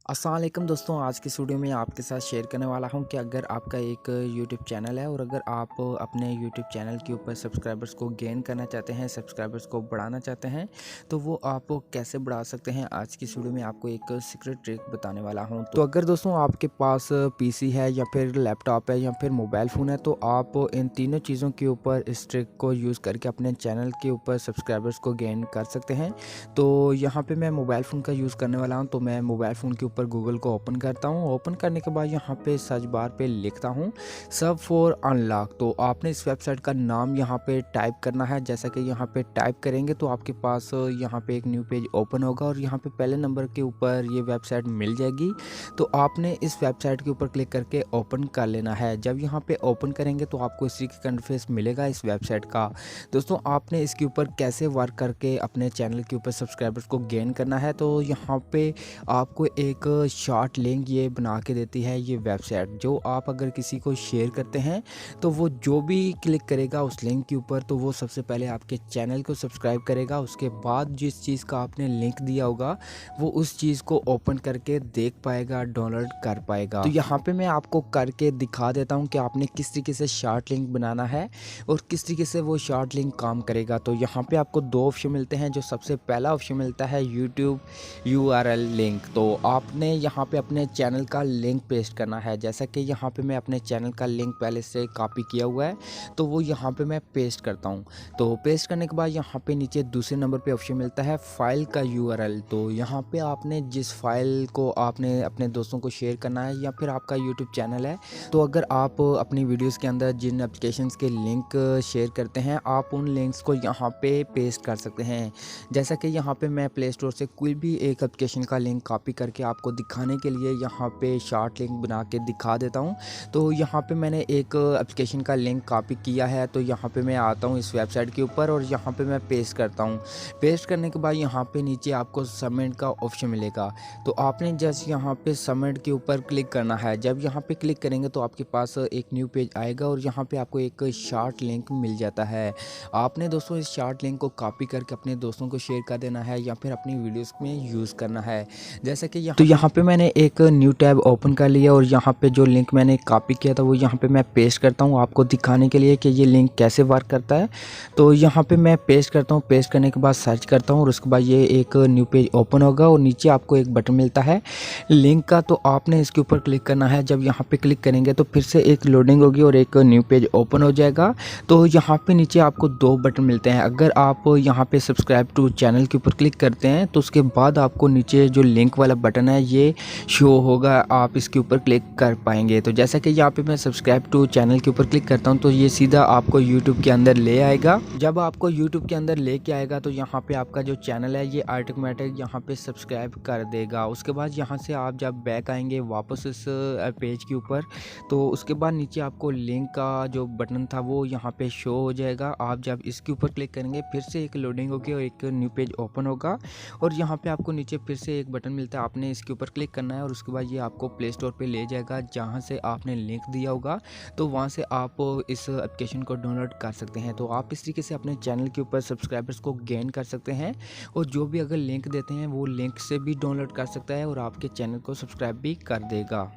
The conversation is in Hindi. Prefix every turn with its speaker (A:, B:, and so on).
A: अस्सलाम वालेकुम दोस्तों, आज की इस वीडियो में आपके साथ शेयर करने वाला हूं कि अगर आपका एक यूट्यूब चैनल है और अगर आप अपने यूट्यूब चैनल के ऊपर सब्सक्राइबर्स को गेन करना चाहते हैं, सब्सक्राइबर्स को बढ़ाना चाहते हैं, तो वो आप कैसे बढ़ा सकते हैं। आज की इस वीडियो में आपको एक सीक्रेट ट्रिक बताने वाला हूं। तो अगर दोस्तों आपके पास पीसी है या फिर लैपटॉप है या फिर मोबाइल फ़ोन है, तो आप इन तीनों चीज़ों के ऊपर इस ट्रिक को यूज़ करके अपने चैनल के ऊपर सब्सक्राइबर्स को गेन कर सकते हैं। तो यहाँ पे मैं मोबाइल फ़ोन का यूज़ करने वाला हूँ, तो मैं मोबाइल फ़ोन के ऊपर गूगल को ओपन करता हूँ। ओपन करने के बाद यहाँ पे सर्च बार पे लिखता हूँ सब फॉर अनलॉक। तो आपने इस वेबसाइट का नाम यहाँ पे टाइप करना है। जैसा कि यहाँ पे टाइप करेंगे तो आपके पास यहाँ पे एक न्यू पेज ओपन होगा और यहाँ पे पहले नंबर के ऊपर ये वेबसाइट मिल जाएगी। तो आपने इस वेबसाइट के ऊपर क्लिक करके ओपन कर लेना है। जब यहाँ पे ओपन करेंगे तो आपको इसी का इंटरफेस मिलेगा इस वेबसाइट का। दोस्तों आपने इसके ऊपर कैसे वर्क करके अपने चैनल के ऊपर सब्सक्राइबर्स को गेन करना है, तो यहाँ पे आपको एक शॉर्ट लिंक ये बना के देती है ये वेबसाइट, जो आप अगर किसी को शेयर करते हैं तो वो जो भी क्लिक करेगा उस लिंक के ऊपर तो वो सबसे पहले आपके चैनल को सब्सक्राइब करेगा। उसके बाद जिस चीज़ का आपने लिंक दिया होगा वो उस चीज़ को ओपन करके देख पाएगा, डाउनलोड कर पाएगा। तो यहाँ पे मैं आपको करके दिखा देता हूँ कि आपने किस तरीके से शॉर्ट लिंक बनाना है और किस तरीके से वो शॉर्ट लिंक काम करेगा। तो यहाँ पे आपको दो ऑप्शन मिलते हैं। जो सबसे पहला ऑप्शन मिलता है यूट्यूब URL लिंक। तो आपने यहाँ पे अपने चैनल का लिंक पेस्ट करना है। जैसा कि यहाँ पे मैं अपने चैनल का लिंक पहले से कॉपी किया हुआ है, तो वो यहाँ पे मैं पेस्ट करता हूँ। तो पेस्ट करने के बाद यहाँ पे नीचे दूसरे नंबर पे ऑप्शन मिलता है फाइल का URL। तो यहाँ पे आपने जिस फाइल को आपने अपने दोस्तों को शेयर करना है या फिर आपका यूट्यूब चैनल है, तो अगर आप अपनी वीडियोस के अंदर जिन एप्लीकेशंस के लिंक शेयर करते हैं, आप उन लिंक्स को यहाँ पे पेस्ट कर सकते हैं। जैसा कि यहाँ पे मैं प्ले स्टोर से कोई भी एक एप्लीकेशन का लिंक कॉपी करके आपको दिखाने के लिए यहाँ पे शॉर्ट लिंक बना के दिखा देता हूँ। तो यहाँ पे मैंने एक एप्लीकेशन का लिंक कॉपी किया है, तो यहाँ पे मैं आता हूँ इस वेबसाइट के ऊपर और यहाँ पे मैं पेस्ट करता हूँ। पेस्ट करने के बाद यहाँ पे नीचे आपको सबमिट का ऑप्शन मिलेगा। तो आपने जस्ट यहाँ पे सबमिट के ऊपर क्लिक करना है। जब यहाँ पे क्लिक करेंगे तो आपके पास एक न्यू पेज आएगा और यहाँ पे आपको एक शॉर्ट लिंक मिल जाता है। आपने दोस्तों इस शॉर्ट लिंक को कॉपी करके अपने दोस्तों को शेयर कर देना है या फिर अपनी वीडियोस में यूज़ करना है। जैसा कि यहाँ पे मैंने एक न्यू टैब ओपन कर लिया और यहाँ पे जो लिंक मैंने कॉपी किया था वो यहाँ पे मैं पेस्ट करता हूँ आपको दिखाने के लिए कि ये लिंक कैसे वर्क करता है। तो यहाँ पे मैं पेस्ट करता हूँ। पेस्ट करने के बाद सर्च करता हूँ और उसके बाद ये एक न्यू पेज ओपन होगा और नीचे आपको एक बटन मिलता है लिंक का। तो आपने इसके ऊपर क्लिक करना है। जब यहाँ पे क्लिक करेंगे तो फिर से एक लोडिंग होगी और एक न्यू पेज ओपन हो जाएगा। तो यहाँ पे नीचे आपको दो बटन मिलते हैं। अगर आप यहाँ पे सब्सक्राइब टू चैनल के ऊपर क्लिक करते हैं तो उसके बाद आपको नीचे जो लिंक वाला बटन है ये शो होगा, आप इसके ऊपर क्लिक कर पाएंगे। तो जैसा कि यहाँ पे मैं सब्सक्राइब टू चैनल के ऊपर क्लिक करता हूँ तो ये सीधा आपको यूट्यूब के अंदर ले आएगा। जब आपको यूट्यूब के अंदर लेके आएगा तो यहाँ पे आपका जो चैनल है ये ऑटोमेटिक यहाँ पे सब्सक्राइब कर देगा। उसके बाद यहाँ से आप जब बैक आएंगे वापस इस पेज के ऊपर, तो उसके बाद नीचे आपको लिंक का जो बटन था वो यहाँ पे शो हो जाएगा। आप जब इसके ऊपर क्लिक करेंगे फिर से एक लोडिंग होगी और एक न्यू पेज ओपन होगा और यहाँ पे आपको नीचे फिर से एक बटन मिलता है। आपने इसके ऊपर क्लिक करना है और उसके बाद ये आपको प्ले स्टोर पे ले जाएगा जहाँ से आपने लिंक दिया होगा। तो वहाँ से आप इस एप्लीकेशन को डाउनलोड कर सकते हैं। तो आप इस तरीके से अपने चैनल के ऊपर सब्सक्राइबर्स को गेन कर सकते हैं और जो भी अगर लिंक देते हैं वो लिंक से भी डाउनलोड कर सकता है और आपके चैनल को सब्सक्राइब भी कर देगा।